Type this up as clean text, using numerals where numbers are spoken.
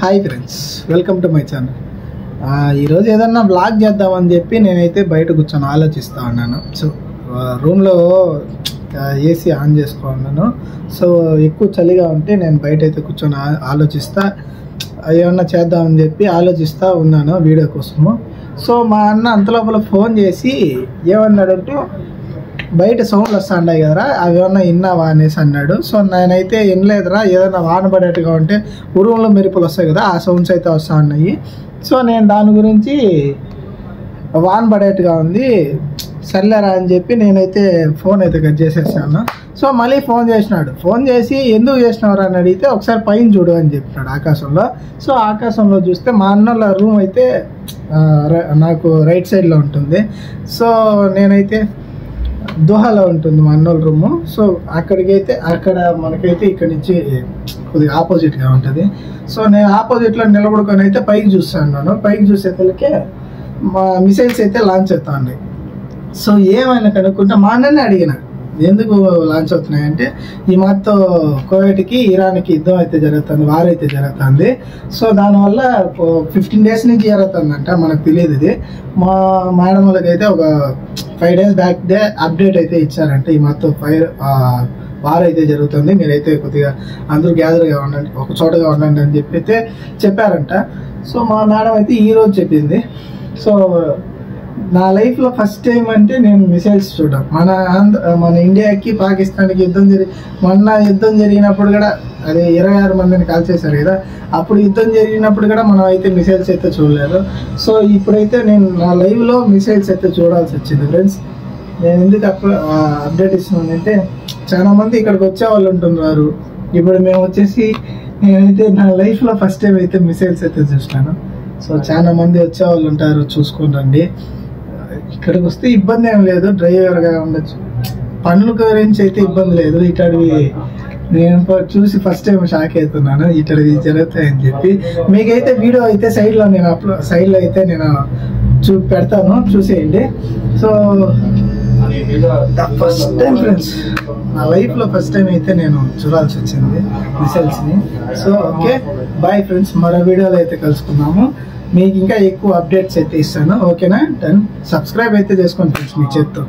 Hi friends, welcome to my channel. ఈరోజు ఏదన్నా blog చేద్దామని చెప్పి నేనైతే బయట కూర్చొని ఆలోచిస్తూ ఉన్నాను. సో రూమ్లో ఏసీ ఆన్ చేసుకున్నాను. సో ఎక్కువ చలిగా ఉంటే నేను బయట అయితే కూర్చొని ఆలోచిస్తా ఏమన్నా చేద్దామని చెప్పి ఆలోచిస్తూ ఉన్నాను వీడియో కోసము. సో మా అన్న అంతలోపల ఫోన్ చేసి ఏమన్నాడంటే, బయట సౌండ్లు వస్తున్నాయి కదరా, అవి ఏమన్నా విన్నావా అనేసి అన్నాడు. సో నేనైతే వినలేదురా, ఏదైనా వాన పడేట్టుగా ఉంటే ఉరుములు మెరుపులు వస్తాయి కదా, ఆ సౌండ్స్ అయితే వస్తూ ఉన్నాయి. సో నేను దాని గురించి వాన పడేట్టుగా ఉంది సర్లేరా అని చెప్పి నేనైతే ఫోన్ అయితే కట్ చేసేసాను. సో మళ్ళీ ఫోన్ చేసినాడు. ఫోన్ చేసి ఎందుకు చేసినవారు అని అడిగితే, ఒకసారి పైన చూడు అని చెప్పినాడు ఆకాశంలో. సో ఆకాశంలో చూస్తే మా అన్నల రూమ్ అయితే నాకు రైట్ సైడ్లో ఉంటుంది. సో నేనైతే దోహాలో ఉంటుంది మా అన్నోళ్ళ రూము. సో అక్కడికైతే మనకైతే ఇక్కడ నుంచి కొద్దిగా ఆపోజిట్గా ఉంటుంది. సో నేను ఆపోజిట్లో నిలబడుకొని అయితే పైకి చూస్తున్నాను. పైకి చూసేసరికి మా మిసైల్స్ అయితే లాంచ్ అవుతా ఉన్నాయి. సో ఏమైనా కనుక్కుంటే మా అన్ననే అడిగిన, ఎందుకు లాంచ్ అవుతున్నాయంటే, ఈ మాతో కువైట్కి ఇరాన్కి యుద్ధం అయితే జరుగుతుంది, వార్ అయితే జరుగుతుంది. సో దానివల్ల 15 days నుంచి జరుగుతుందంట, మనకు తెలియదు. ఇది మా మేడం వాళ్ళకి అయితే ఒక 5 days బ్యాక్ అప్డేట్ అయితే ఇచ్చారంట, ఈ మాతో వార్ అయితే జరుగుతుంది, మీరైతే కొద్దిగా అందరూ గ్యాదర్గా ఉండండి, ఒక చోటగా ఉండండి అని చెప్పి అయితే చెప్పారంట. సో మా మేడం అయితే ఈరోజు చెప్పింది. సో నా లైఫ్లో ఫస్ట్ టైం అంటే నేను మిసైల్స్ చూడడం, మన ఇండియాకి పాకిస్తాన్కి మొన్న యుద్ధం జరిగినప్పుడు కూడా అదే 26 మందిని కాల్చేశారు కదా, అప్పుడు యుద్ధం జరిగినప్పుడు కూడా మనం అయితే మిసైల్స్ అయితే చూడలేదు. సో ఇప్పుడైతే నేను నా లైవ్లో మిసైల్స్ అయితే చూడాల్సి వచ్చింది ఫ్రెండ్స్. నేను ఎందుకు అప్డేట్ ఇస్తున్నానంటే, చాలా మంది ఇక్కడికి వచ్చే వాళ్ళు ఉంటున్నారు. ఇప్పుడు మేము వచ్చేసి నేనైతే నా లైఫ్లో ఫస్ట్ టైం అయితే మిసైల్స్ అయితే చూసినాను. సో చాలా మంది వచ్చే వాళ్ళు ఉంటారు, చూసుకుంటండి. ఇక్కడికి వస్తే ఇబ్బంది ఏం లేదు, డ్రైవర్గా ఉండొచ్చు, పనుల గురించి అయితే ఇబ్బంది లేదు. ఇక్కడివి నేను చూసి ఫస్ట్ టైం షాక్ అవుతున్నాను, ఇక్కడివి జరుగుతాయని చెప్పి. మీకైతే వీడియో అయితే సైడ్లో అయితే నేను పెడతాను, చూసేయండి. సో ఫస్ట్ టైం ఫ్రెండ్స్, నా లైఫ్లో ఫస్ట్ టైం అయితే నేను చూడాల్సి వచ్చింది మిసైల్స్ని. సో ఓకే, బాయ్ ఫ్రెండ్స్, మరో వీడియోలో అయితే కలుసుకున్నాము. మీకు ఇంకా ఎక్కువ అప్డేట్స్ అయితే ఇస్తాను, ఓకేనా? డన్. సబ్స్క్రైబ్ అయితే చేసుకోండి ఫ్రెండ్స్ మీ చేత్తో.